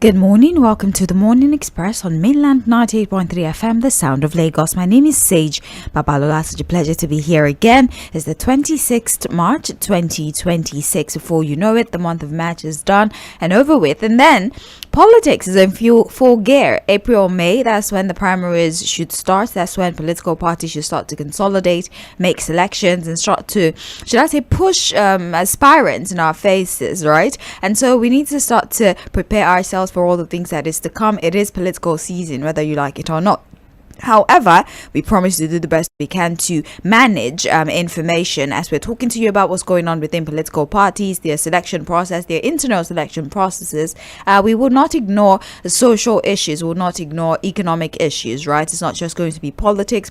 Good morning. Welcome to the Morning Express on mainland 98.3 FM, the sound of Lagos. My name is Sage Babalola. Such a pleasure to be here again. It's the 26th March 2026. Before you know it, the month of March is done and over with. And then politics is in full gear. April, May, that's when the primaries should start. That's when political parties should start to consolidate, make selections, and start to, should I say, push aspirants in our faces, right? And so we need to start to prepare ourselves for all the things that is to come. It is political season, whether you like it or not. However, we promise to do the best we can to manage information as we're talking to you about what's going on within political parties, their selection process, their internal selection processes. We will not ignore social issues. We will not ignore economic issues, right? It's not just going to be politics.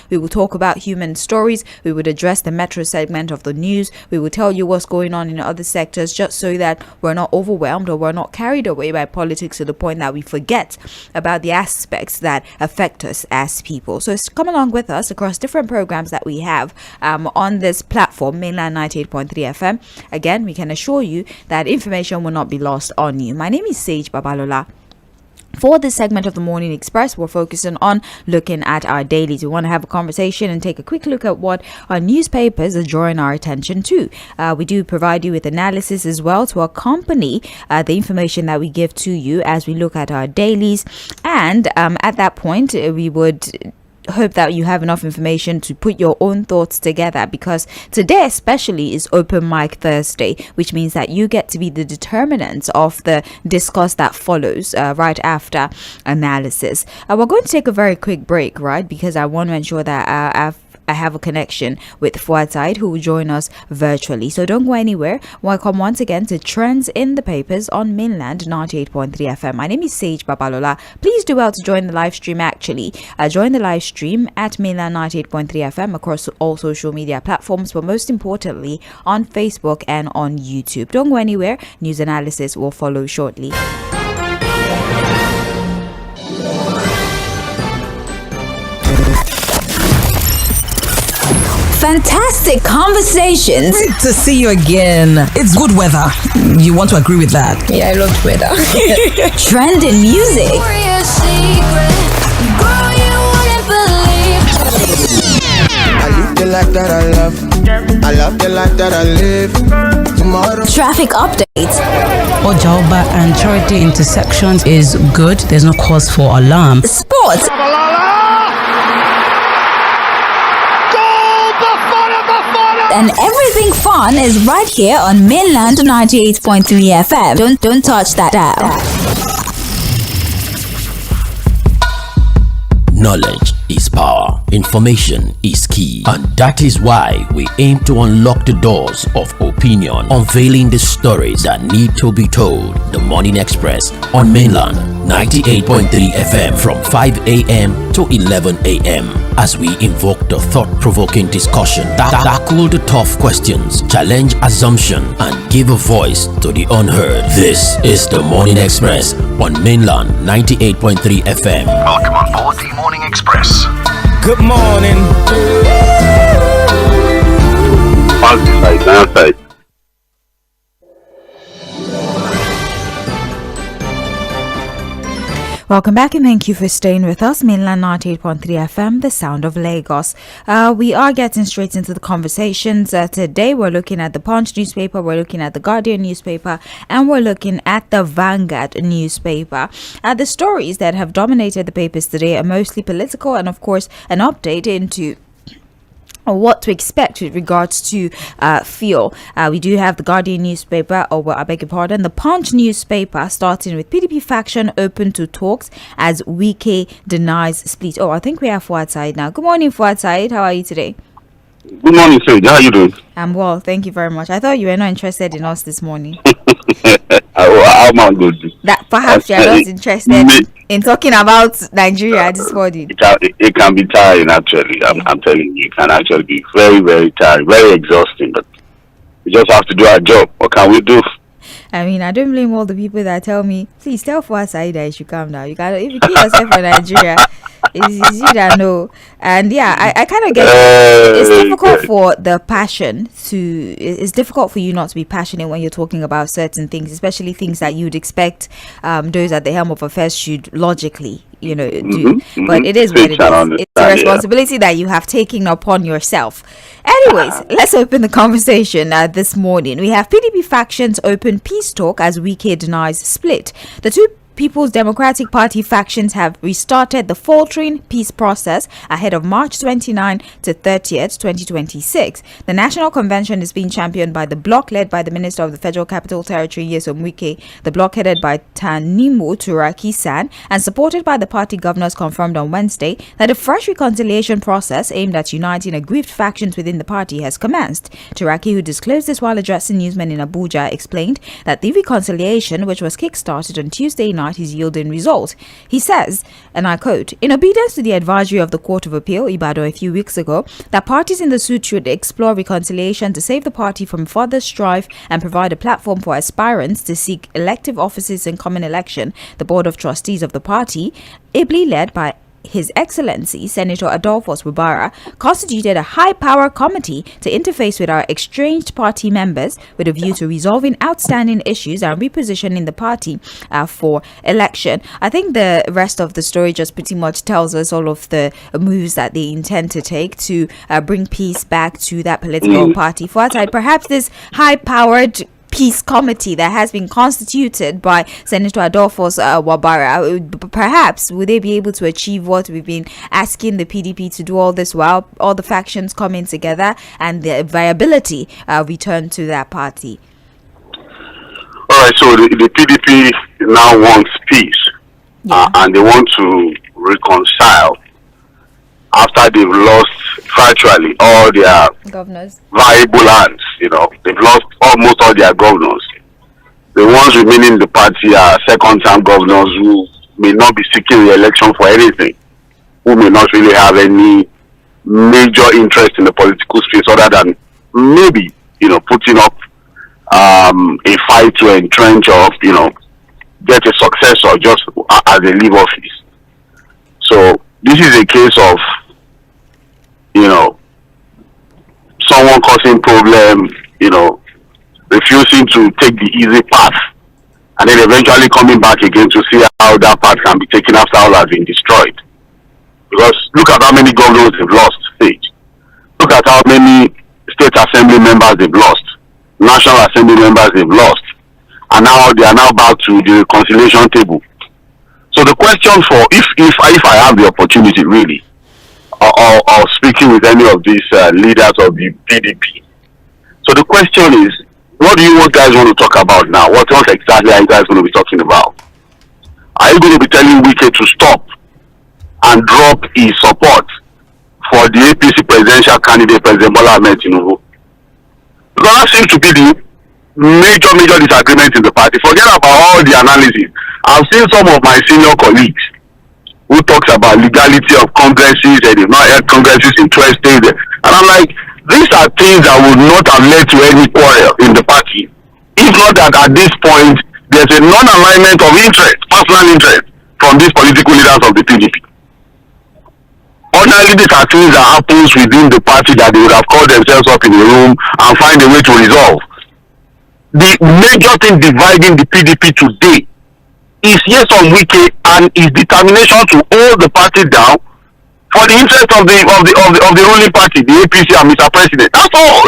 We will talk about human stories. We would address the metro segment of the news. We will tell you what's going on in other sectors, just so that we're not overwhelmed or we're not carried away by politics to the point that we forget about the aspects that affect us as people. So come along with us across different programs that we have on this platform, mainland 98.3 FM. Again, we can assure you that information will not be lost on you. My name is Sage Babalola. For this segment of the Morning Express, we're focusing on looking at our dailies. We want to have a conversation and take a quick look at what our newspapers are drawing our attention to. We do provide you with analysis as well to accompany the information that we give to you as we look at our dailies. And at that point, we would hope that you have enough information to put your own thoughts together, because today especially is Open Mic Thursday, which means that you get to be the determinant of the discourse that follows right after analysis. We're going to take a very quick break, right, because I want to ensure that I have a connection with Fᴜᴜ, who will join us virtually. So don't go anywhere. Welcome once again to Trends in the Papers on mainland 98.3 FM. My name is Sage Babalola. Please do well to join the live stream actually. Join the live stream at mainland 98.3 FM across all social media platforms, but most importantly on Facebook and on YouTube. Don't go anywhere. News analysis will follow shortly. Fantastic conversations. Great to see you again. It's good weather. You want to agree with that? Yeah, I love weather. Trending music. I live the life that I love. I love the life that I live. Tomorrow. Traffic updates. Ojaoba and Charity intersections is good. There's no cause for alarm. Sports. And everything fun is right here on mainland 98.3 FM. Don't touch that dial. Knowledge is power. Information is key. And that is why we aim to unlock the doors of opinion, unveiling the stories that need to be told. The Morning Express on mainland 98.3 FM from 5 a.m. to 11 a.m. as we invoke the thought-provoking discussion, tackle the tough questions, challenge assumption, and give a voice to the unheard. This is the Morning Express on mainland 98.3 FM. Welcome on board the Morning Express. Good morning. Outside. Welcome back and thank you for staying with us. Mainland 98.3 FM, the sound of Lagos. We are getting straight into the conversations. Today we're looking at the Punch newspaper, we're looking at the Guardian newspaper, and we're looking at the Vanguard newspaper. The stories that have dominated the papers today are mostly political and of course an update into what to expect with regards to fuel. We do have the Guardian newspaper, the Punch newspaper, starting with PDP faction open to talks as Wike denies split. I think we have Fᴜᴜ now. Good morning, Fᴜᴜ. How are you today? Good morning, Sage. How are you doing? I'm well, thank you very much. I thought you were not interested in us this morning. I'm not good. That perhaps you are not interested in talking about Nigeria this morning. It can be tiring, actually. I'm telling you, it can actually be very, very tiring, very exhausting. But we just have to do our job. What can we do? I mean, I don't blame all the people that tell me, please tell Fᴜᴜ that you should calm down. If you kill yourself for Nigeria, It's you that know. And yeah, I kind of get it. It's difficult for the passion it's difficult for you not to be passionate when you're talking about certain things, especially things that you'd expect those at the helm of affairs should logically, do. But it is what it is. It's a responsibility that you have taken upon yourself. Anyways, let's open the conversation this morning. We have PDP factions open peace talk as Wike denies split. The two People's Democratic Party factions have restarted the faltering peace process ahead of March 29 to 30th, 2026. The National Convention is being championed by the bloc led by the Minister of the Federal Capital Territory, Nyesom Wike. The bloc headed by Tanimu Turaki-san and supported by the party governors confirmed on Wednesday that a fresh reconciliation process aimed at uniting aggrieved factions within the party has commenced. Turaki, who disclosed this while addressing newsmen in Abuja, explained that the reconciliation, which was kick-started on Tuesday night, is yielding results. He says, and I quote, "In obedience to the advisory of the Court of Appeal, Ibadan, a few weeks ago, that parties in the suit should explore reconciliation to save the party from further strife and provide a platform for aspirants to seek elective offices in common election, the Board of Trustees of the party, ably led by His Excellency Senator Adolphus Wabara, constituted a high-power committee to interface with our estranged party members with a view to resolving outstanding issues and repositioning the party for election." I think the rest of the story just pretty much tells us all of the moves that they intend to take to bring peace back to that political party. For outside, perhaps this high-powered peace committee that has been constituted by Senator Adolphus Wabara, perhaps would they be able to achieve what we've been asking the PDP to do all this while, all the factions coming together and the viability return to that party? All right, so the PDP now wants peace, and they want to reconcile after they've lost virtually all their governors, viable lands. They've lost almost all their governors. The ones remaining in the party are second-term governors who may not be seeking re-election for anything, who may not really have any major interest in the political space other than maybe, putting up a fight to entrench or, get a successor just as they leave office. So this is a case of, someone causing problem, refusing to take the easy path, and then eventually coming back again to see how that path can be taken after all has been destroyed. Because look at how many governors they've lost, stage. Look at how many state assembly members they've lost, national assembly members they've lost, and now they are now back to the reconciliation table. So the question for if I have the opportunity really, or speaking with any of these leaders of the PDP. So the question is, what do you guys want to talk about now? What else exactly are you guys going to be talking about? Are you going to be telling Wike to stop and drop his support for the APC presidential candidate, President Bola Ahmed Tinubu? Because that seems to be the major disagreement in the party. Forget about all the analysis. I've seen some of my senior colleagues who talks about legality of congresses and they've not held congresses in 12 states. And I'm like, these are things that would not have led to any quarrel in the party. If not that at this point, there's a non-alignment of interest, personal interest, from these political leaders of the PDP. Ordinarily, these are things that happens within the party that they would have called themselves up in a room and find a way to resolve. The major thing dividing the PDP today is Nyesom Wike and his determination to hold the party down for the interest of the ruling party, the APC and Mr. President. That's all.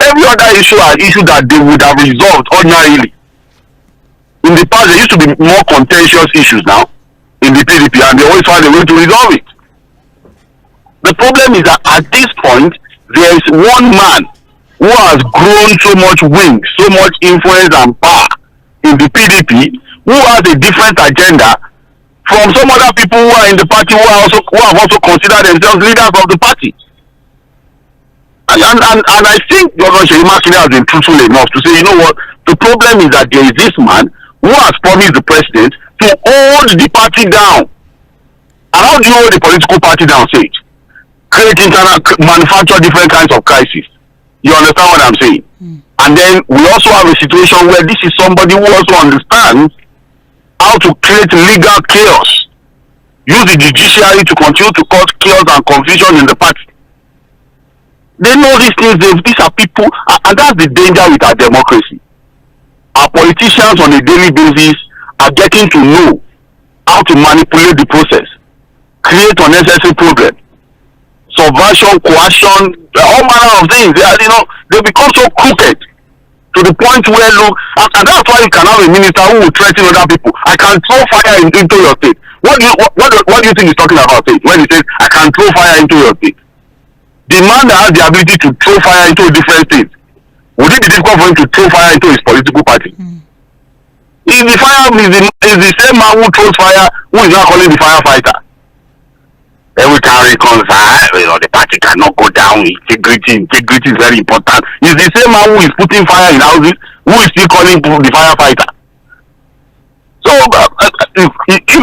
Every other issue are issues that they would have resolved ordinarily. In the past, there used to be more contentious issues now in the PDP, and they always find a way to resolve it. The problem is that at this point, there is one man who has grown so much wings, so much influence and power in the PDP, who has a different agenda from some other people who are in the party who have also considered themselves leaders of the party. And I think Governor Jᴏɪᴜ has been truthful enough to say, you know what, the problem is that there is this man who has promised the president to hold the party down. And how do you hold the political party down, Sage? Manufacture different kinds of crises. You understand what I'm saying? And then we also have a situation where this is somebody who also understands how to create legal chaos use the judiciary to continue to cause chaos and confusion in the party. They know these things. These are people, and that's the danger with our democracy. Our politicians on a daily basis are getting to know how to manipulate the process, create unnecessary problems, subversion, coercion, all manner of things. They become so crooked to the point where and that's why you can have a minister who will threaten other people. I can throw fire into your state. What do you think he's talking about when he says I can throw fire into your state? The man that has the ability to throw fire into a different state, would it be difficult for him to throw fire into his political party? Is the same man who throws fire who is now calling the firefighter. And we can reconcile, the party cannot go down. Integrity is very important. Is the same man who is putting fire in houses who is still calling the firefighter. So if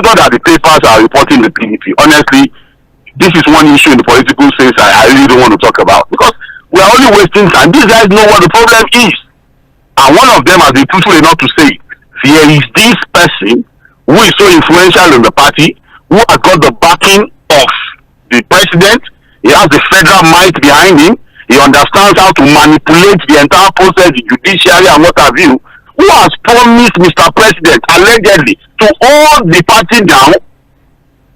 not that the papers are reporting the PDP, honestly, this is one issue in the political space I really don't want to talk about, because we are only wasting time. These guys know what the problem is, and one of them has been truthful enough to say, there is this person who is so influential in the party, who has got the backing of the president. He has the federal might behind him. He understands how to manipulate the entire process, the judiciary and what have you, who has promised Mr. President allegedly to hold the party down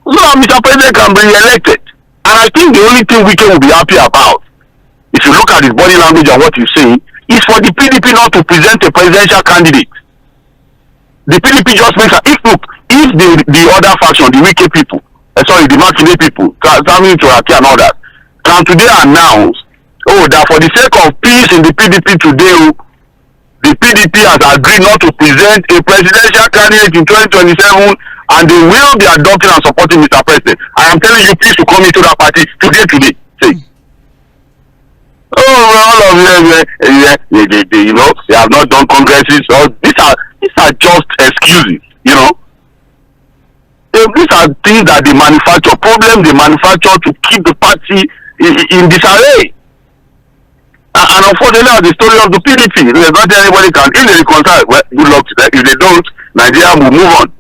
so that Mr. President can be re-elected. And I think the only thing Wike will be happy about, if you look at his body language and what he's saying, is for the PDP not to present a presidential candidate. The PDP just makes if the other faction, the Wike people, the Makinde people, Sami Turaki and all that, can today announce, that for the sake of peace in the PDP today, the PDP has agreed not to present a presidential candidate in 2027, and they will be adopting and supporting Mr. President. I am telling you, please to come into that party today. Say. All of them, they have not done congresses. These are just excuses, These are things that they manufacture, problems they manufacture to keep the party in disarray. And unfortunately, the story of the PDP, there's not anybody can. If they reconcile, well, good luck to them. If they don't, Nigeria will move on.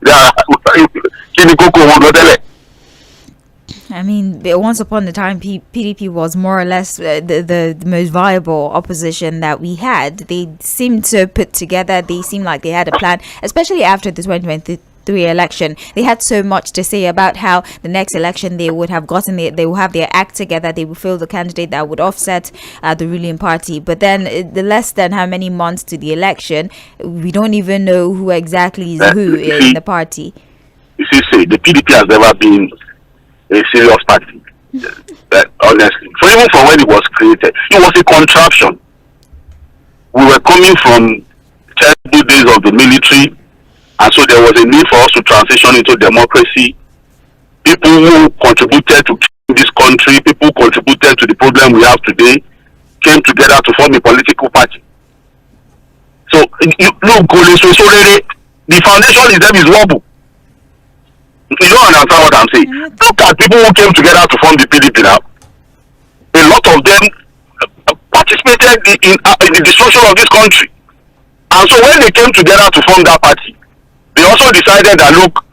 I mean, once upon a time, PDP was more or less the most viable opposition that we had. They seemed to put together. They seemed like they had a plan, especially after the 2023 election. They had so much to say about how the next election they would have gotten they will have their act together. They will fill the candidate that would offset the ruling party. But then the less than how many months to the election, we don't even know who exactly is who in the party. You see, the PDP has never been a serious party. Honestly, so even from when it was created, it was a contraption. We were coming from terrible days of the military, and so there was a need for us to transition into democracy. People who contributed to this country, people who contributed to the problem we have today, came together to form a political party. So look, the foundation is wobble. You don't understand what I'm saying. Look at people who came together to form the PDP now. A lot of them participated in the destruction of this country. And so when they came together to form that party, they also decided that, look,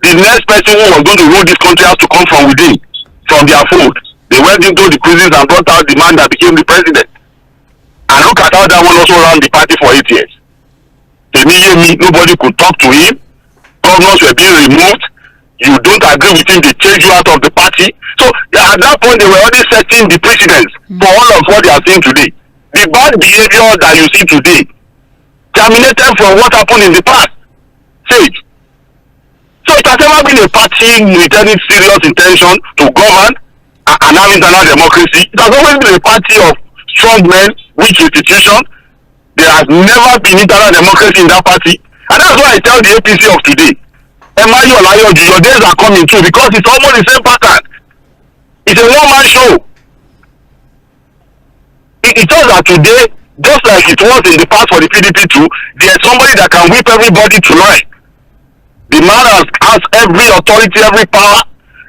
the next person who was going to rule this country has to come from within, from their fold. They went into the prisons and brought out the man that became the president. And look at how that one also ran the party for 8 years. Nobody could talk to him. Governors were being removed. You don't agree with him, they change you out of the party. So at that point, they were already setting the precedence for all of what they are seeing today. The bad behavior that you see today terminated from what happened in the past. Sage. So it has never been a party with any serious intention to govern and have internal democracy. It has always been a party of strong men, weak institutions. There has never been internal democracy in that party. And that's why I tell the APC of today, your days are coming too, because it's almost the same pattern. It's a one-man show. It shows that today, just like it was in the past for the PDP too, there's somebody that can whip everybody tonight. The man has every authority, every power,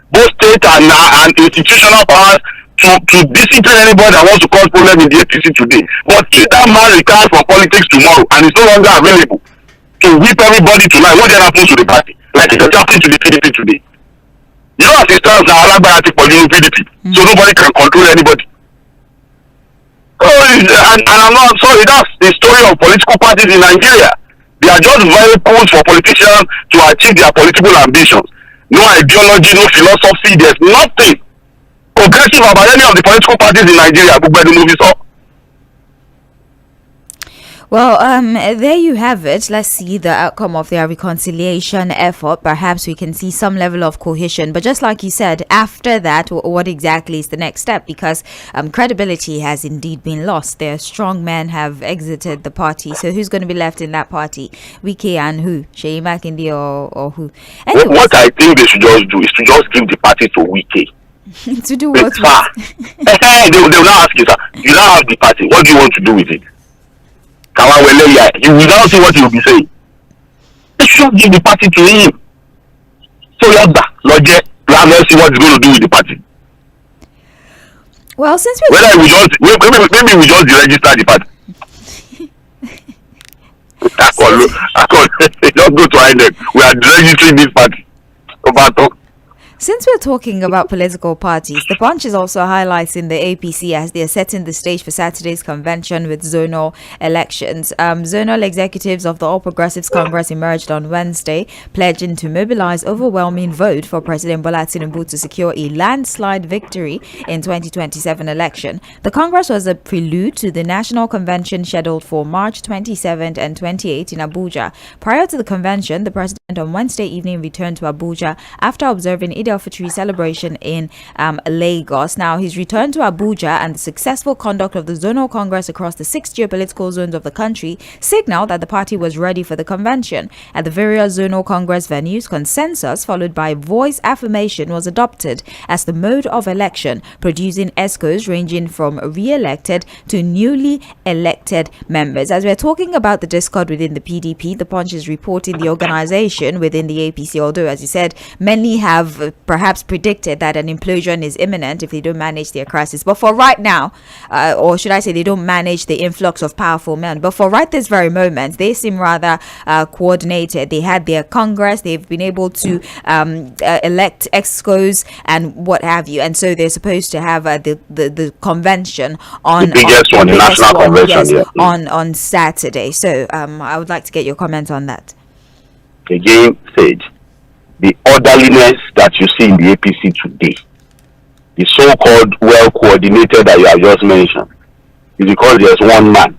both state and institutional powers to discipline anybody that wants to cause problem in the APC today. But if that man retires from politics tomorrow and is no longer available to whip everybody tonight, what then happens to the party? Like it has happened to the PDP today. You know, as it stands now, Alagbara for the PDP, so nobody can control anybody. Oh, and I'm not sorry, that's the story of political parties in Nigeria. They are just vehicles for politicians to achieve their political ambitions. No ideology, no philosophy, there's nothing progressive about any of the political parties in Nigeria. Well, there you have it. Let's see the outcome of their reconciliation effort. Perhaps we can see some level of cohesion. But just like you said, after that, what exactly is the next step? Because credibility has indeed been lost. Their strong men have exited the party. So who's going to be left in that party? Wike and who? Seyi Makinde or who? Anyways, what I think they should just do is to just give the party to Wike. To do what? They will now ask you, sir, you now have the party. What do you want to do with it? You will now see what he will be saying. They should give the party to him. So let's see what he's going to do with the party. Well, since maybe we just deregister the party. Just go to INEC. We are registering this party. Since we're talking about political parties, the Punch is also highlighting the APC as they are setting the stage for Saturday's convention with zonal elections. Zonal executives of the All Progressives Congress emerged on Wednesday, pledging to mobilize overwhelming vote for President Bola Tinubu to secure a landslide victory in 2027 election. The Congress was a prelude to the national convention scheduled for March 27th and 28th in Abuja. Prior to the convention, the president on Wednesday evening returned to Abuja after observing Eid al-Fitr celebration in Lagos. Now, his return to Abuja and the successful conduct of the zonal congress across the 6 geopolitical zones of the country signaled that the party was ready for the convention. At the various zonal congress venues, consensus followed by voice affirmation was adopted as the mode of election, producing ESCOs ranging from re-elected to newly elected members. As we're talking about the discord within the PDP, the Punch is reporting the organization within the APC, although, as you said, many have perhaps predicted that an implosion is imminent if they don't manage their crisis. But for right now, or should I say they don't manage the influx of powerful men, but for right this very moment, they seem rather coordinated. They had their Congress, they've been able to elect EXCOs and what have you. And so they're supposed to have the convention on... The biggest one, the national convention, yes, on Saturday. So I would like to get your comment on that. Again, Sage, the orderliness that you see in the APC today, the so-called well-coordinated that you have just mentioned, is because there's one man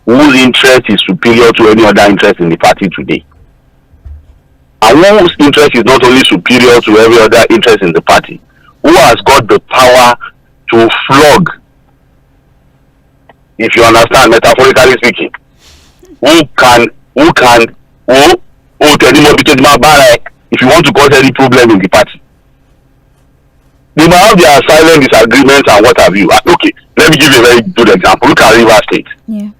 whose interest is superior to any other interest in the party today. And whose interest is not only superior to every other interest in the party, who has got the power to flog, if you understand, metaphorically speaking, if you want to cause any problem in the party. They might have their silent disagreements and what have you. Okay, let me give you a very good example. Look at Rivers State. Yeah.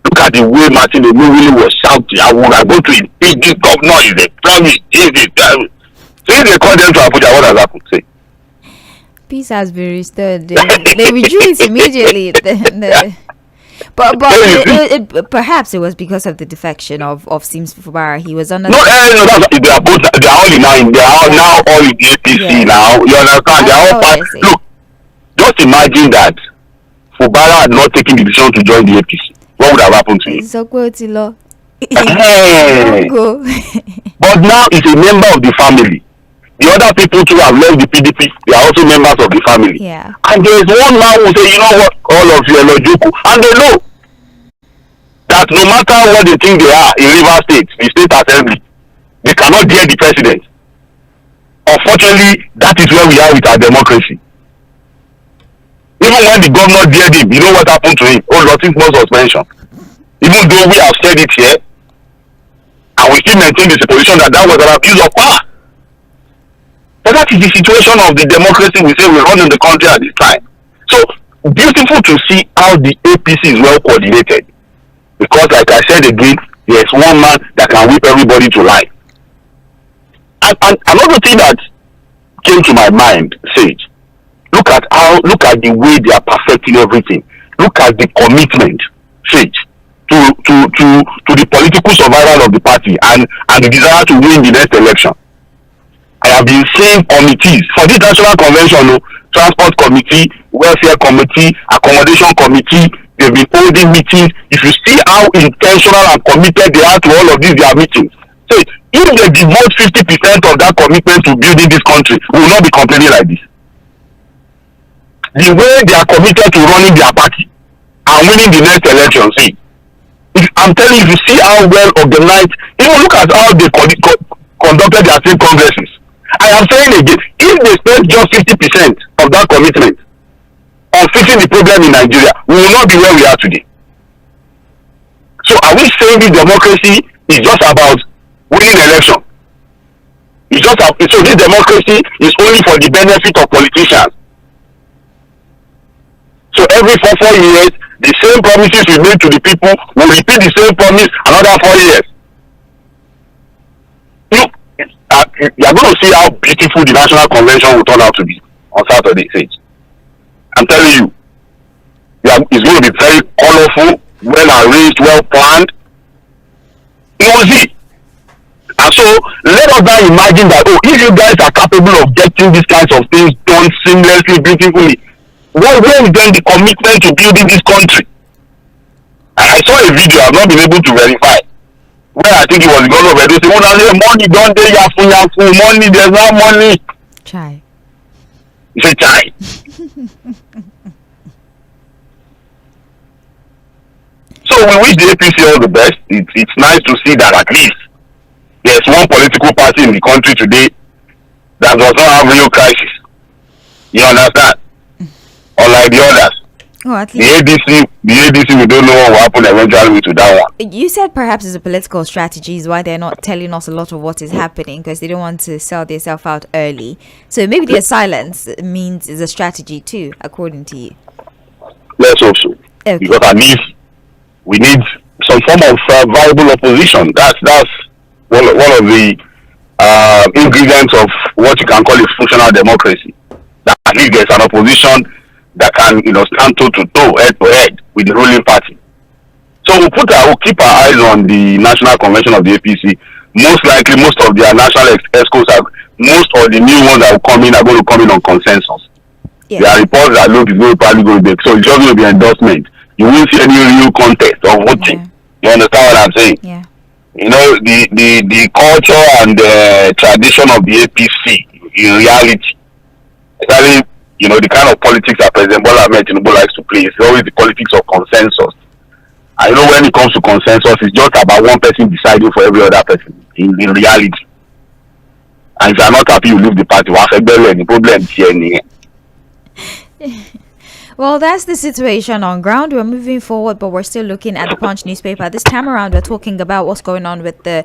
Look at the way Martin really was shouting, I will go to impeach this governor, is a promise, is it? Since they call them to Abuja, what has happened? Say. Peace has been restored. They withdrew it immediately. But perhaps it was because of the defection of Sims Fubara. He was under. No, that's they are both. They are all in now. They are now all in the APC now. You understand? They are all part. Look, just imagine that Fubara had not taken the decision to join the APC. What would have happened to him? ᴜᴜ But now he's a member of the family. The other people too have left the PDP. They are also members of the family. Yeah. And there is one man who say, you know what, all of you are Lojuku. And they know that no matter what they think they are in Rivers State, the state assembly, they cannot dare the president. Unfortunately, that is where we are with our democracy. Even when the governor dared him, you know what happened to him? Oh, nothing more suspension. Even though we have said it here, and we still maintain the position that was an abuse of power. But that is the situation of the democracy we say we run in the country at this time. So, beautiful to see how the APC is well coordinated. Because like I said again, there's one man that can whip everybody to life. And another thing that came to my mind, Sage, look at the way they are perfecting everything. Look at the commitment, Sage, to the political survival of the party and the desire to win the next election. I have been seeing committees for this national convention, transport committee, welfare committee, accommodation committee. They've been holding meetings. If you see how intentional and committed they are to all of these their meetings, say if they devote 50% of that commitment to building this country, we will not be complaining like this. The way they are committed to running their party and winning the next election, see, I'm telling you, if you see how well organized, even look at how they conducted their state congresses. I am saying again, if they spend just 50% of that commitment on fixing the problem in Nigeria, we will not be where we are today. So are we saying this democracy is just about winning election? It's just so this democracy is only for the benefit of politicians. So every 4 years, the same promises we made to the people will repeat the same promise another 4 years. You are going to see how beautiful the national convention will turn out to be on Saturday. I'm telling you, it's going to be very colorful, well arranged, well planned. You will see. And so let us now imagine that, if you guys are capable of getting these kinds of things done seamlessly, beautifully, where is then the commitment to building this country? I saw a video I've not been able to verify, where I think it was the governor of Edo saying, money don't dey yafu, money, there's no money. Chai. He said, chai. So we wish the APC all the best. It's nice to see that at least there's one political party in the country today that does not have real crisis. You understand? Unlike the others. Oh, at The least ADC, we don't know what will happen eventually to that one. you said perhaps it's a political strategy is why they're not telling us a lot of what is happening, because they don't want to sell themselves out early. So maybe their silence means is a strategy too, according to you. Let's hope so. Okay. Because at least we need some form of viable opposition. That's one of the ingredients of what you can call a functional democracy. That at least there's an opposition that can, stand toe to toe, head to head with the ruling party. So we'll keep our eyes on the national convention of the APC. Most likely, most of their national ESCOs most of the new ones that will come in are going to come in on consensus. Yeah. There are reports that look is probably going to be, so it's just going to be endorsement. You won't see any real contest or voting. Yeah. You understand what I'm saying? Yeah. The culture and the tradition of the APC in reality, especially the kind of politics that President Bola Ahmed Tinubu likes to play is always the politics of consensus. And when it comes to consensus, it's just about one person deciding for every other person in reality. And if you are not happy, you leave the party. The problem here. Well, that's the situation on ground. We're moving forward, but we're still looking at the Punch newspaper. This time around, we're talking about what's going on with the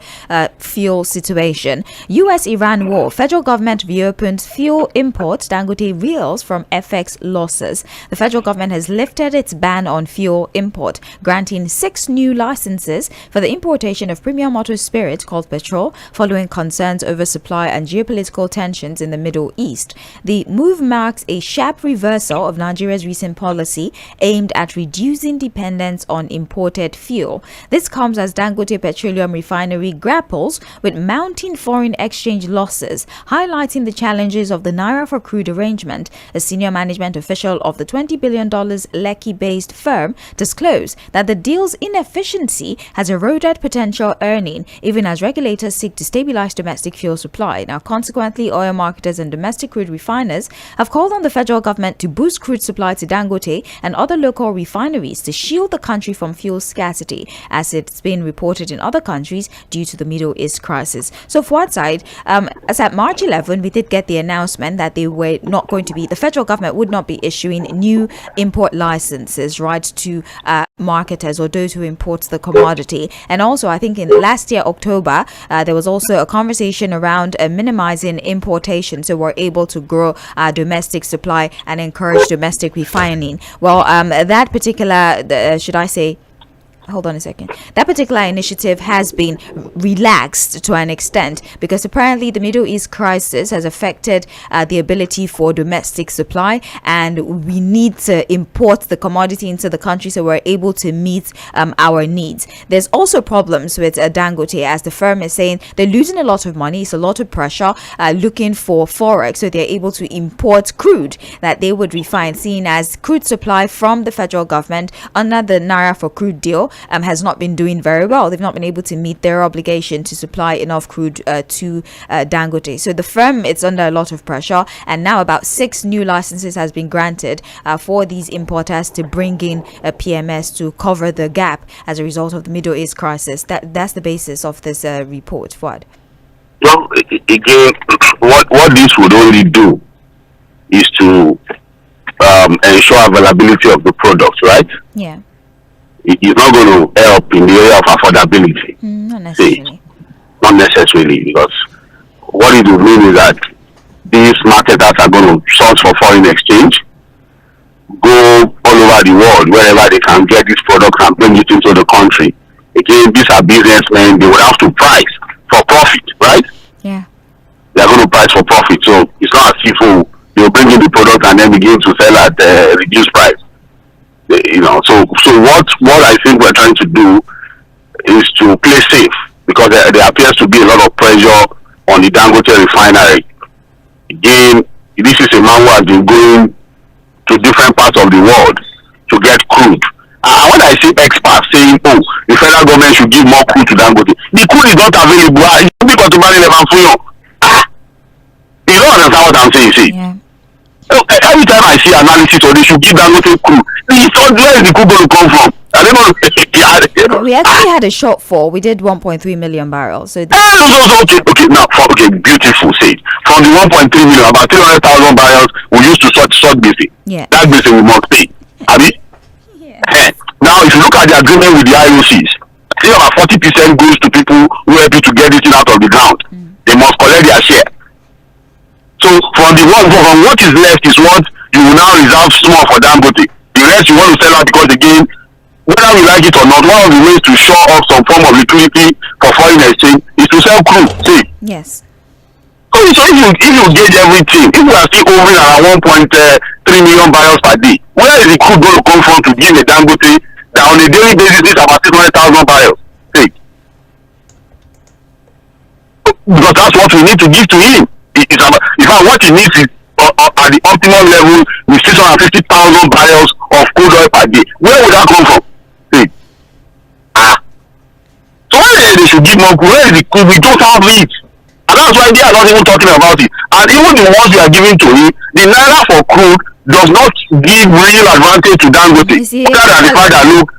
fuel situation. US-Iran war. Federal government reopens fuel imports. Dangote reels from FX losses. The federal government has lifted its ban on fuel import, granting 6 new licenses for the importation of premium auto spirits called petrol, following concerns over supply and geopolitical tensions in the Middle East. The move marks a sharp reversal of Nigeria's recent policy aimed at reducing dependence on imported fuel. This comes as Dangote Petroleum Refinery grapples with mounting foreign exchange losses, highlighting the challenges of the Naira for crude arrangement. A senior management official of the $20 billion Lekki-based firm disclosed that the deal's inefficiency has eroded potential earning, even as regulators seek to stabilize domestic fuel supply. Now, consequently, oil marketers and domestic crude refiners have called on the federal government to boost crude supply to Dangote and other local refineries to shield the country from fuel scarcity, as it's been reported in other countries due to the Middle East crisis. So for one side, as at March 11, we did get the announcement that they were not going to be, the federal government would not be issuing new import licenses, right, to marketers or those who import the commodity. And also, I think in last year, October, there was also a conversation around minimizing importation, so we're able to grow our domestic supply and encourage domestic refining. Well, that particular, should I say, hold on a second. That particular initiative has been relaxed to an extent because apparently the Middle East crisis has affected the ability for domestic supply, and we need to import the commodity into the country so we're able to meet our needs. There's also problems with Dangote, as the firm is saying they're losing a lot of money. It's a lot of pressure looking for forex, so they're able to import crude that they would refine, seeing as crude supply from the federal government under the Naira for crude deal has not been doing very well. They've not been able to meet their obligation to supply enough crude to Dangote. So the firm, it's under a lot of pressure, and now about 6 new licenses has been granted for these importers to bring in a PMS to cover the gap as a result of the Middle East crisis. That's the basis of this report, Fuad. Well, again, what this would only do is to ensure availability of the product, right? Yeah. It's not going to help in the area of affordability. Not necessarily. Not necessarily, because what it will mean is that these marketers are going to source for foreign exchange, go all over the world wherever they can get this product and bring it into the country. Again, these are businessmen. They will have to price for profit, right? Yeah. They are going to price for profit. So it's not as if they'll bring in the product and then begin to sell at reduced price. So what I think we're trying to do is to play safe, because there appears to be a lot of pressure on the Dangote refinery. Again, this is a man who has been going to different parts of the world to get crude. And when I see experts saying, the federal government should give more crude to Dangote, the crude is not available. You don't understand what I'm saying, see? Yeah. Every time I see analysis or they should give Dangote crude, where is the crude going to come from? I don't know. We actually had a shortfall. We did 1.3 million barrels. So okay, beautiful. Say from the 1.3 million, about 300,000 barrels we used to sort basic. Yeah. That basic we must pay. Yeah. Now, if you look at the agreement with the IOCs, say about 40% goes to people who help you to get this thing out of the ground. They must collect their share. So from what is left is what you will now reserve small for Dangote. The rest you want to sell out, because again, whether we like it or not, one of the ways to show off some form of liquidity for foreign exchange is to sell crude. See? Yes. So if you gauge everything, if we are still hovering around 1.3 million barrels per day, where is the crude going to come from to give a Dangote that on a daily basis is about 600,000 barrels? See? Because that's what we need to give to him. In fact, what he needs is at the optimal level with 650,000 barrels of crude oil per day. Where would that come from? See? So why they should give more crude? Where is the crude? We don't have it. And that's why they are not even talking about it. And even the ones we are giving to him, the Naira for crude does not give real advantage to Dangote. Other than the fact that, look,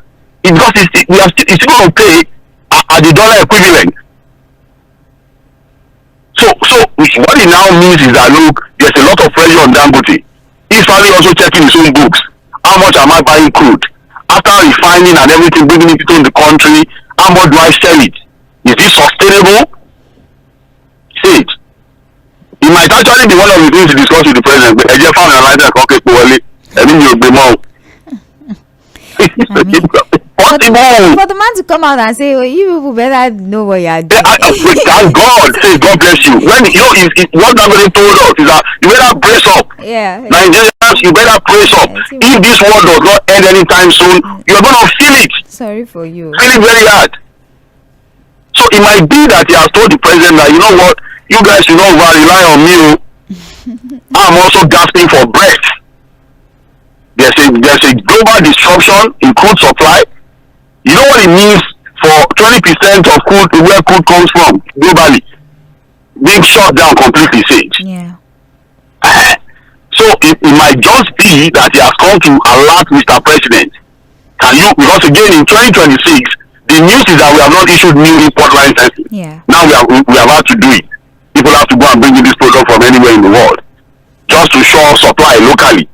it's still going to pay at the dollar equivalent. So what it now means is that, look, there's a lot of pressure on Dangote. He's probably also checking his own books. How much am I buying crude? After refining and everything, bringing it into the country, how much do I sell it? Is this sustainable? See it. It might actually be one of the things to discuss with the president. But I just found a line that you'll be more. For the man to come out and say, you people better know what you are doing. Thank God. Say, God bless you. When what Dangote told us is that you better brace up. Yeah. Nigerians, you better brace up. If this war does not end anytime soon, you're going to feel it. Sorry for you. Feel it very hard. So it might be that he has told the president that, you know what, you guys should not rely on me. I'm also gasping for breath. There's a global disruption in crude supply. You know what it means for 20% of crude, where crude comes from globally, being shut down completely, Sage. Yeah. So it might just be that he has come to alert Mr. President. Because again in 2026, the news is that we have not issued new import licenses. Yeah. Now we have had to do it. People have to go and bring in this product from anywhere in the world just to show supply locally.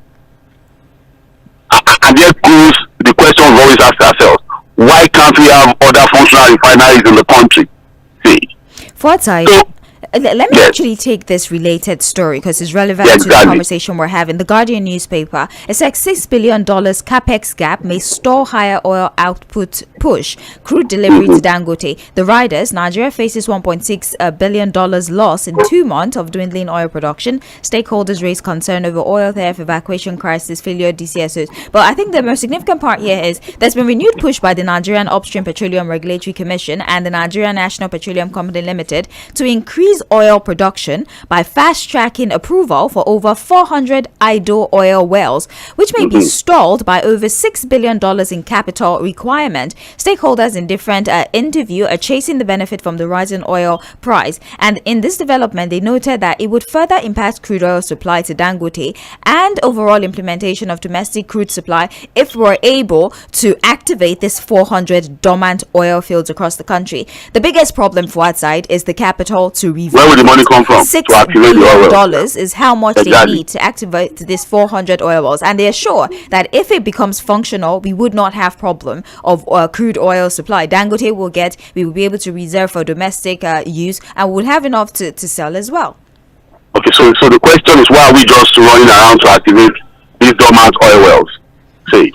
And there goes the question we always ask ourselves: why can't we have other functional refineries in the country? See. Fortai, let me Yes. actually take this related story because it's relevant Yeah, to the exactly. conversation we're having. The Guardian newspaper, it says $6 billion capex gap may stall higher oil output push crude delivery to Dangote. The riders, Nigeria faces $1.6 billion loss in 2 months of dwindling oil production. Stakeholders raise concern over oil theft, evacuation crisis, failure DCSOs. But I think the most significant part here is there's been renewed push by the Nigerian Upstream Petroleum Regulatory Commission and the Nigerian National Petroleum Company Limited to increase oil production by fast-tracking approval for over 400 idle oil wells, which may be stalled by over $6 billion in capital requirement. Stakeholders in different interview are chasing the benefit from the rising oil price. And in this development, they noted that it would further impact crude oil supply to Dangote and overall implementation of domestic crude supply if we're able to activate this 400 dormant oil fields across the country. The biggest problem for our side is the capital to revamp. Where will the money come from $6 to activate the oil wells? billion is how much they Exactly. need to activate this 400 oil wells, and they are sure that if it becomes functional, we would not have problem of crude oil supply. Dangote we will be able to reserve for domestic use, and we'll have enough to sell as well. Okay, so the question is, why are we just running around to activate these dormant oil wells? Say,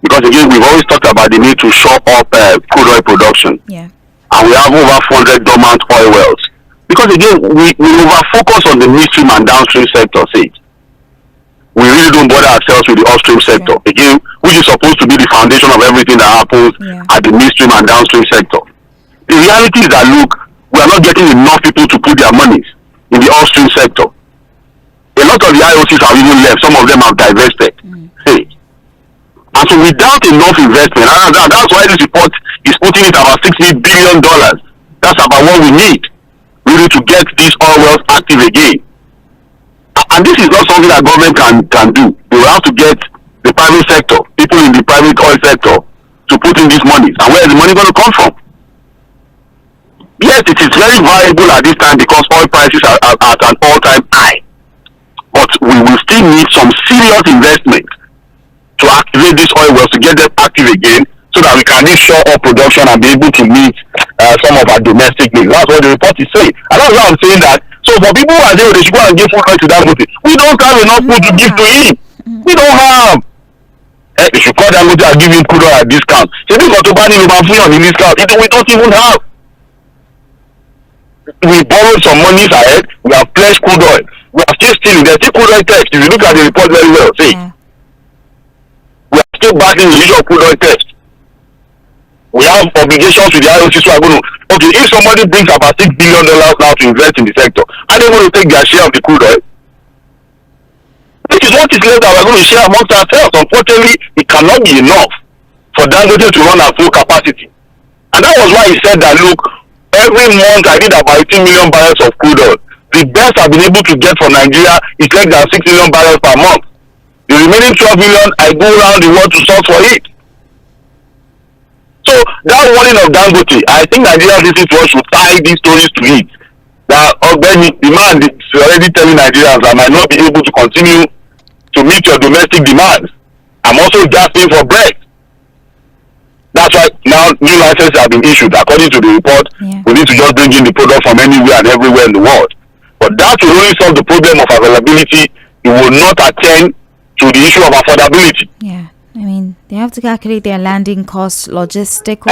because again, we've always talked about the need to shore up crude oil production, Yeah. and we have over 400 dormant oil wells. Because again, we over focus on the midstream and downstream sector. Say, we really don't bother ourselves with the upstream sector. Again, which is supposed to be the foundation of everything that happens at the midstream and downstream sector. The reality is that, look, we are not getting enough people to put their monies in the upstream sector. A lot of the IOCs have even left. Some of them have divested. Hey. And so without enough investment, that's why this report is putting it about $60 billion. That's about what we need really to get these oil wells active again. And this is not something that government can do. They will have to get the private sector, people in the private oil sector, to put in these monies. And where is the money going to come from? Yes, it is very valuable at this time because oil prices are at an all-time high. But we will still need some serious investment to activate these oil wells, to get them active again, so that we can shore up production and be able to meet some of our domestic needs. That's what the report is saying. And that's why I'm saying that. So for people who are saying they should go and give food to Dangote, we don't have enough food to give to him. We don't have. They should call Dangote and give him crude oil at discount. So we've got to ban him on the discount. We don't even have. We borrowed some monies ahead. We have pledged crude oil. We are still stealing. There's still crude oil theft. If you look at the report very well, see, we are still battling the issue of crude oil theft. We have obligations with the IOCs who are going to, okay, if somebody brings about $6 billion now to invest in the sector, are they going to take their share of the crude oil? This is what is left that we're going to share amongst ourselves. Unfortunately, it cannot be enough for Dangote to run at full capacity. And that was why he said that, look, every month I need about 18 million barrels of crude oil. The best I've been able to get from Nigeria is less than 6 million barrels per month. The remaining 12 million, I go around the world to source for it. So that warning of Dangote, I think Nigerian citizens should tie these stories to it. That already demand is already telling Nigerians I might not be able to continue to meet your domestic demands. I'm also gasping for bread. That's why now new licenses have been issued. According to the report, we need to just bring in the product from anywhere and everywhere in the world. But that will only solve the problem of availability. It will not attend to the issue of affordability. Yeah, I mean, they have to calculate their landing costs, logistical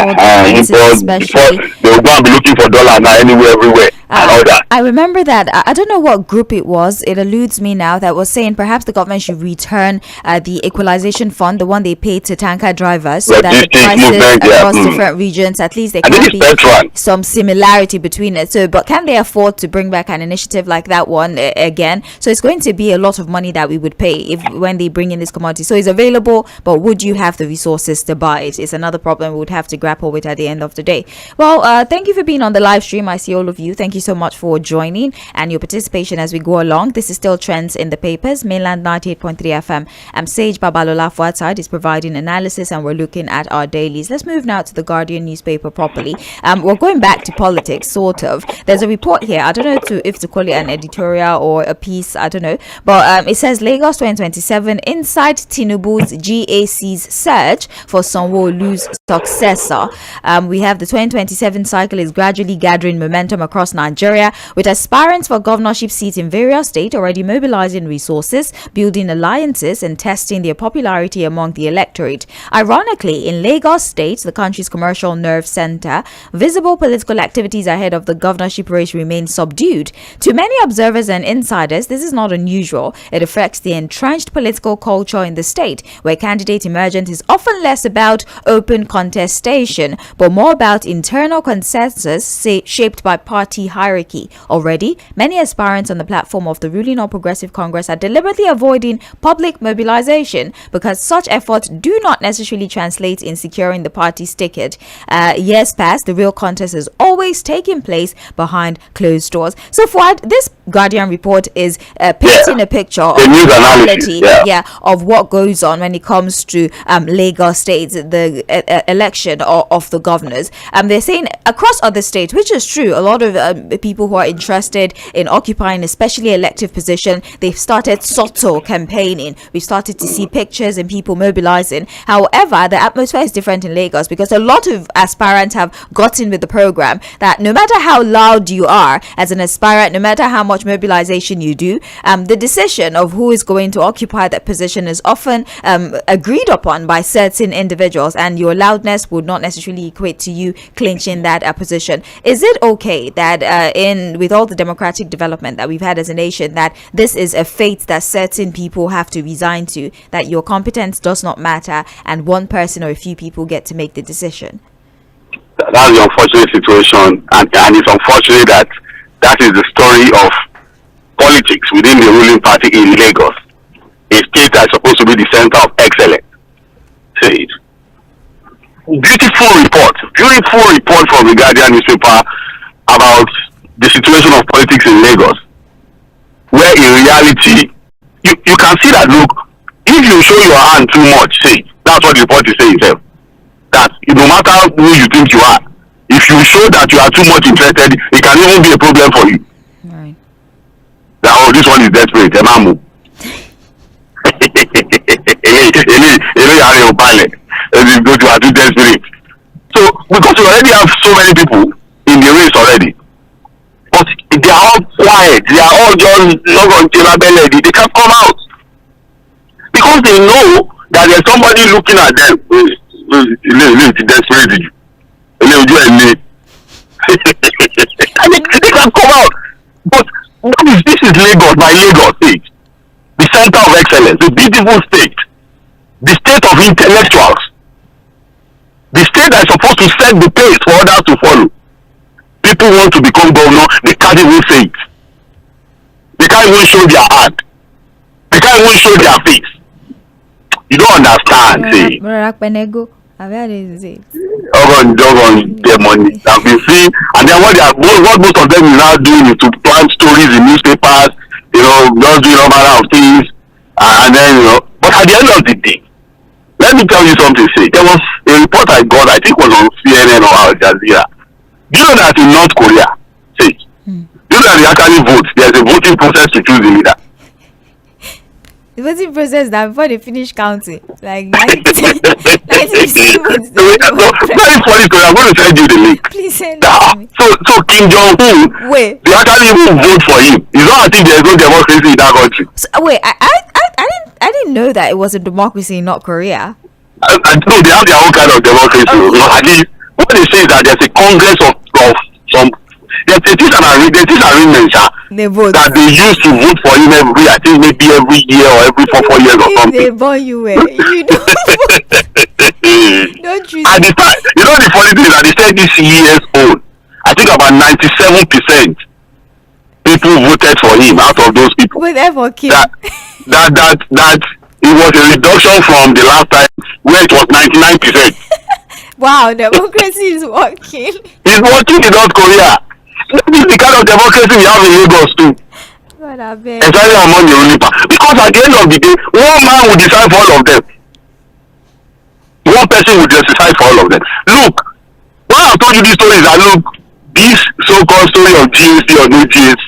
especially. They will go and be looking for dollar now anywhere, everywhere. And all that. I remember that. I don't know what group it was. It eludes me now. That was saying perhaps the government should return the equalization fund, the one they paid to tanker drivers, so that the prices across different regions, at least there can be some similarity between it. So, but can they afford to bring back an initiative like that one again? So it's going to be a lot of money that we would pay when they bring in this commodity. So it's available, but would you have the resources to buy it? It's another problem we would have to grapple with at the end of the day. Well, thank you for being on the live stream. I see all of you. Thank you so much for joining and your participation as we go along. This is still Trends in the Papers, Mainland 98.3 FM. I'm Sage Babalola Fuatside is providing analysis, and we're looking at our dailies. Let's move now to the Guardian newspaper properly. We're going back to politics, sort of. There's a report here. I don't know if to call it an editorial or a piece. I don't know. But it says Lagos 2027 inside Tinubu's GAC's search for Sanwo-Olu's successor. We have the 2027 cycle is gradually gathering momentum across Nigeria, with aspirants for governorship seats in various states already mobilizing resources, building alliances, and testing their popularity among the electorate. Ironically, in Lagos State, the country's commercial nerve center, visible political activities ahead of the governorship race remain subdued. To many observers and insiders, this is not unusual. It affects the entrenched political culture in the state, where candidate emergence is often less about open contestation, but more about internal consensus shaped by party hierarchy. Already, many aspirants on the platform of the ruling All Progressive Congress are deliberately avoiding public mobilization because such efforts do not necessarily translate in securing the party's ticket. Years past, the real contest is always taking place behind closed doors. So, Fuad, this Guardian report is painting a picture of the reality of what goes on when it comes to Lagos State, the election of the governors. They're saying across other states, which is true, a lot of people who are interested in occupying especially elective position, they've started SOTO campaigning. We've started to see pictures and people mobilizing. However, the atmosphere is different in Lagos because a lot of aspirants have gotten with the program that no matter how loud you are as an aspirant, no matter how much mobilization you do, the decision of who is going to occupy that position is often agreed upon by certain individuals, and your loudness would not necessarily equate to you clinching that position. Is it okay that with all the democratic development that we've had as a nation, that this is a fate that certain people have to resign to, that your competence does not matter and one person or a few people get to make the decision? That's the unfortunate situation, and it's unfortunate that is the story of politics within the ruling party in Lagos, a state that's supposed to be the center of excellence. Say it. Beautiful report from the Guardian newspaper about the situation of politics in Lagos, where in reality you can see that, look, if you show your hand too much, say, that's what the report is saying itself, that no matter who you think you are, if you show that you are too much interested, it can even be a problem for you. Right. That, oh, this one is desperate, Emamu. So because we already have so many people in the race already, but they are all quiet, they are all just they can't come out because they know that there's somebody looking at them. And they can come out. But this is Lagos, by Lagos State, the center of excellence, the beautiful state, the state of intellectuals, the state that is supposed to set the pace for others to follow. People want to become governor, they can't even say it. They can't even show their hand. They can't even show their face. You don't understand, see. Their money that we see, and then what most of them is now doing is to plant stories in newspapers, just doing all manner of things, and then but at the end of the day, let me tell you something. Say, there was a report I got, I think was on CNN or Al Jazeera. Do you know that in North Korea, say, do you know that they actually vote? There's a voting process to choose the leader. The voting process that before they finish counting, like 90 Very funny story. I'm going to send you the link. Please send it to me. So Kim Jong-un, they actually even vote for him. It's not as if there's no democracy in that country. So, wait, I didn't know that it was a democracy in North Korea. No, they have their own kind of democracy. At least what they say is that there's a congress of some. There's arrangements they vote that they used to vote for him maybe every year or every 4 years or something. They born you you don't you? At the time, the funny thing is that they said this year's own, I think about 97% people voted for him out of those people. Whatever, Kim. That it was a reduction from the last time where it was 99%. Wow, democracy is working. It's working in North Korea. This is the kind of democracy we have in Lagos too. Especially among the ruling party. Because at the end of the day, one man will decide for all of them. One person will decide for all of them. Look, when I told you this story is that look, this so-called story of GAC or no GAC,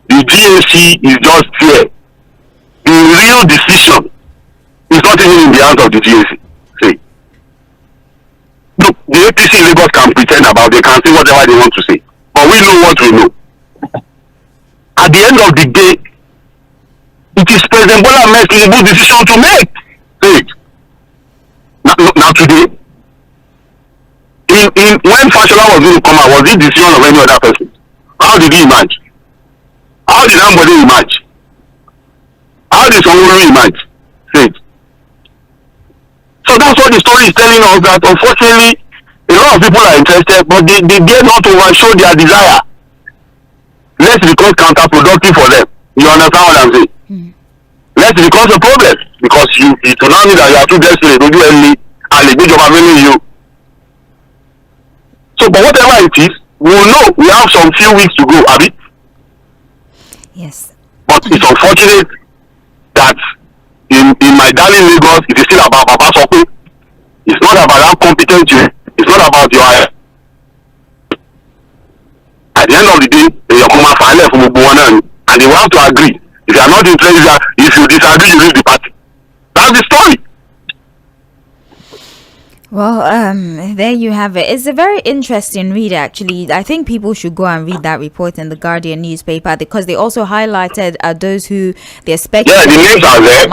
the GAC is just here. The real decision is not even in the hands of the GAC. See, look, the APC in Lagos can pretend about, they can say whatever they want to say, but we know what we know. At the end of the day, it is President Bola Ahmed Tinubu's decision to make. See, now today, when Fashola was going to come out, was it the decision of any other person? How did he emerge? How did somebody emerge? How did someone emerge? See, so that's what the story is telling us, that unfortunately a lot of people are interested, but they dare not overshow their desire. Let's become counterproductive for them. You understand what I'm saying? Let's become a problem, because you do not mean that you are too desperate to do any and a big job availing you. So, but whatever it is, we will know. We have some few weeks to go, Abby. Yes. But it's unfortunate that in my darling Lagos, it is still about Baba Sokwe. It's not about how competent you are. It's not about your eye. At the end of the day, they come and file from Obuwana, and they will have to agree. If you are not interested, if you disagree, you leave the party. That's the story. Well, there you have it. It's a very interesting read, actually. I think people should go and read that report in the Guardian newspaper, because they also highlighted those who they're speculating the names are there.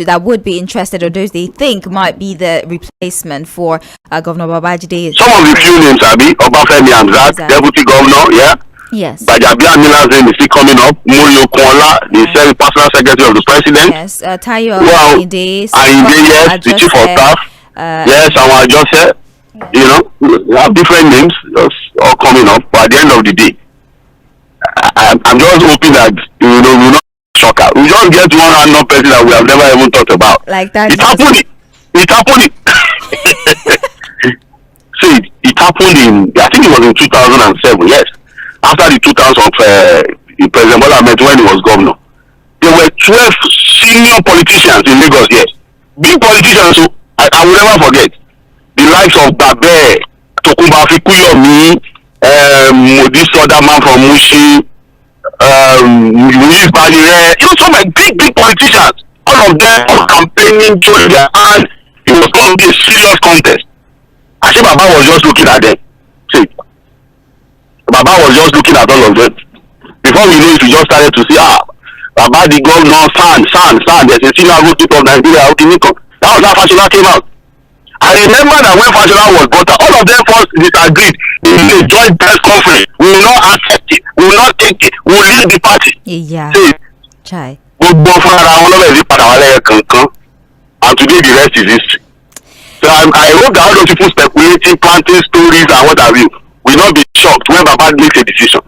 that would be interested, or those they think might be the replacement for Governor Babajide. Some of the few names, Abi, Obafemi Hamzat, Deputy Governor, yeah. Yes. Bajabia Amila's name is still coming up. Muri Okunla, the personal secretary of the president. Yes. Tayo Ayinde, yes, the chief of staff. Yes, our Joseph, you know, we have different names just all coming up, but at the end of the day, I'm just hoping that, you know, we'll not shock out. We just get one random person that we have never even thought about. Like that. It happened. See, it happened I think it was in 2007, yes. After the 2000 of President Bola Ahmed, when he was governor, there were 12 senior politicians in Lagos, yes. Big politicians, so I will never forget the likes of Babe, Tokunbo Afikuyomi, this other man from Mushi, Louis Balire, you know, so many big politicians, all of them were campaigning, showing their hand. It was going to be a serious contest. I think Baba was just looking at them. See, Baba was just looking at all of them. Before we know it, we just started to see, Baba the governor, son, there's a senior group of Nigeria, that was how Fashola came out. I remember that when Fashola was brought out, all of them first disagreed. In a joint press conference, we will not accept it, we will not take it, we will leave the party. Yeah. See, Chai. and today the rest is history. So I hope that all those people speculating, planting stories and what have you will not be shocked when Baba makes a decision.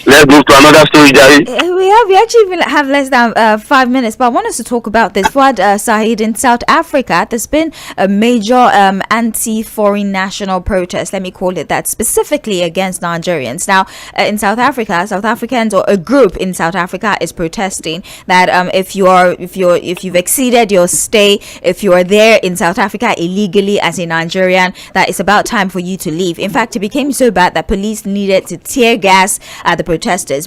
Let's move to another story, Jerry. We actually have less than 5 minutes, but I want us to talk about this. Fuad Sahid, in South Africa, there's been a major anti-foreign national protest, let me call it that, specifically against Nigerians. Now, in South Africa, South Africans, or a group in South Africa, is protesting that if you've exceeded your stay, if you are there in South Africa illegally as a Nigerian, that it's about time for you to leave. In fact, it became so bad that police needed to tear gas at the protesters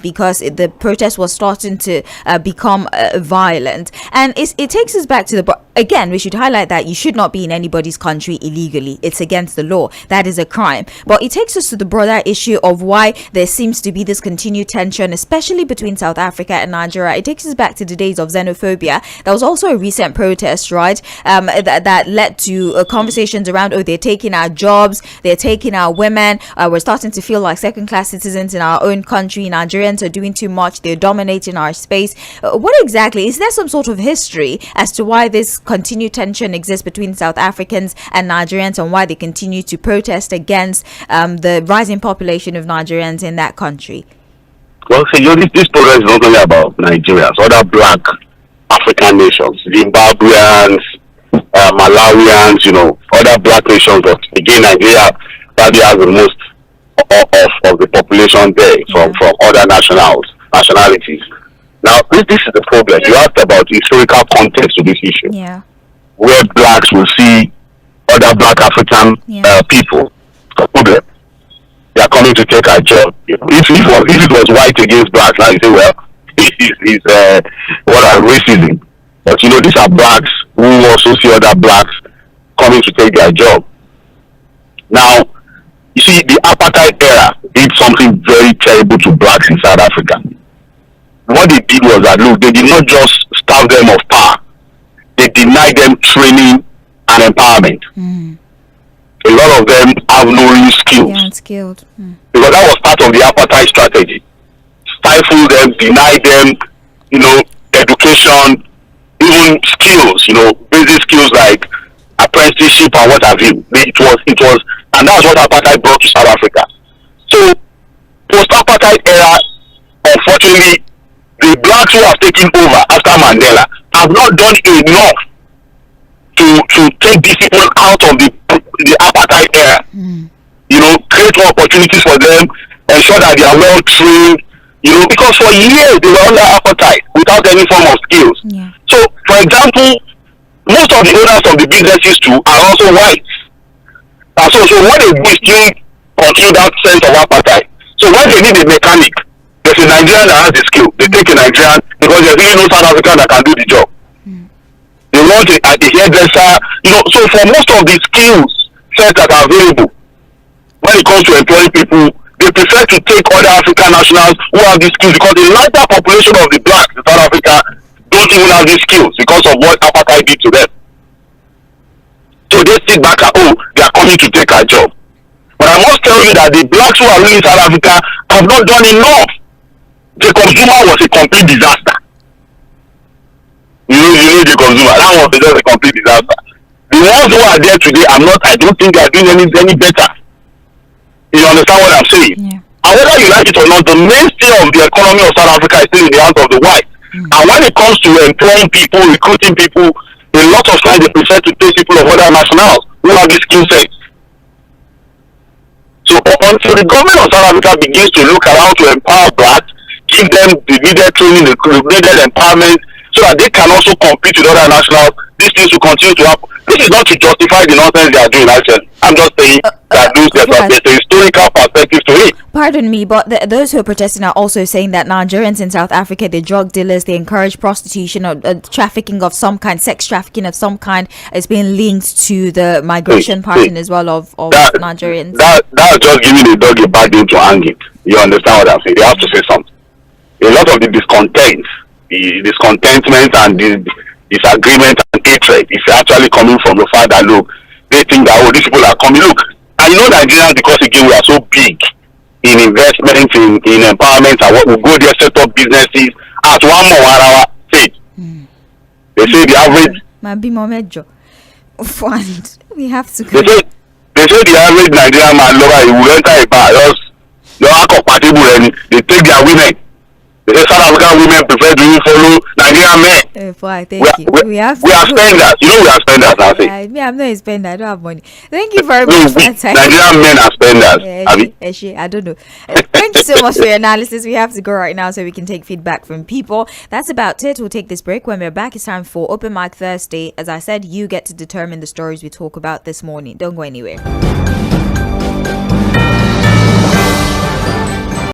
because the protest was starting to become violent. And it takes us back to again, we should highlight that you should not be in anybody's country illegally. It's against the law. That is a crime. But it takes us to the broader issue of why there seems to be this continued tension, especially between South Africa and Nigeria. It takes us back to the days of xenophobia. There was also a recent protest, right, that led to conversations around, they're taking our jobs, they're taking our women, we're starting to feel like second-class citizens in our own country. Nigerians are doing too much, they're dominating our space. What exactly, is there some sort of history as to why this continued tension exists between South Africans and Nigerians, and why they continue to protest against the rising population of Nigerians in that country? Well, see, this protest is not only about Nigerians, other black African nations, Zimbabweans, Malawians, other black nations, but again, Nigeria probably has the most of the population there from other nationalities. Now, this is the problem. You asked about historical context to this issue, where blacks will see other black African people. They are coming to take our job. If it was white against blacks, now you say, well, it's what are racism. But these are blacks who also see other blacks coming to take their job. Now, you see, the apartheid era did something very terrible to blacks in South Africa. What they did was that, look, they did not just starve them of power, they denied them training and empowerment. A lot of them have no real skills. Unskilled. Because that was part of the apartheid strategy. Stifle them, deny them, education, even skills, basic skills like apprenticeship and what have you. It was, and that's what apartheid brought to South Africa. So, post-apartheid era, unfortunately, the blacks who have taken over after Mandela have not done enough to take discipline out of the apartheid era. Create more opportunities for them, ensure that they are well trained, because for years they were under apartheid without any form of skills. So, for example, most of the owners of the businesses too are also white. So what they do is still continue that sense of apartheid. So when they need a mechanic, there's a Nigerian that has the skill. They take a Nigerian because there's really no South African that can do the job. They want a hairdresser, so for most of the skills sets that are available, when it comes to employing people, they prefer to take other African nationals who have these skills, because the larger population of the blacks in South Africa don't even have these skills because of what apartheid did to them. So they sit back and, they are coming to take our job. But I must tell you that the blacks who are living in South Africa have not done enough. Jᴏɪᴜ was a complete disaster. Jᴏɪᴜ, that was just a complete disaster. The ones who are there today, I don't think they are doing any better. You understand what I'm saying? And whether you like it or not, the mainstay of the economy of South Africa is still in the hands of the whites. And when it comes to employing people, recruiting people, a lot of times they prefer to take people of other nationals who have these skill sets. So until the government of South Africa begins to look at how to empower blacks, give them the needed training, the needed empowerment, so that they can also compete with other nationals, these things will continue to happen. This is not to justify the nonsense they are doing, actually. I'm just saying that there's a historical perspective to it. Pardon me, but those who are protesting are also saying that Nigerians in South Africa, they're drug dealers, they encourage prostitution or trafficking of some kind, sex trafficking of some kind, is being linked to the migration pattern as well of Nigerians. That's just giving the dog a bad name to hang it. You understand what I'm saying? They have to say something. A lot of the discontentment and the disagreement and hatred is actually coming from the fact that, look, they think that, these people are coming. Look, and Nigerians, because again we are so big in investment, in empowerment, and what we go there, set up businesses at one more stage. They say the average. We have to go. They say the average Nigerian man, he will enter a bar, they take their women. They say South African women prefer to follow Nigerian men. We are spenders. We are spenders. I'm not a spender. I don't have money. Thank you very much for that time. Nigerian men are spenders. I don't know. Thank you so much for your analysis. We have to go right now so we can take feedback from people. That's about it. We'll take this break. When we're back, it's time for Open Mic Thursday. As I said, you get to determine the stories we talk about this morning. Don't go anywhere.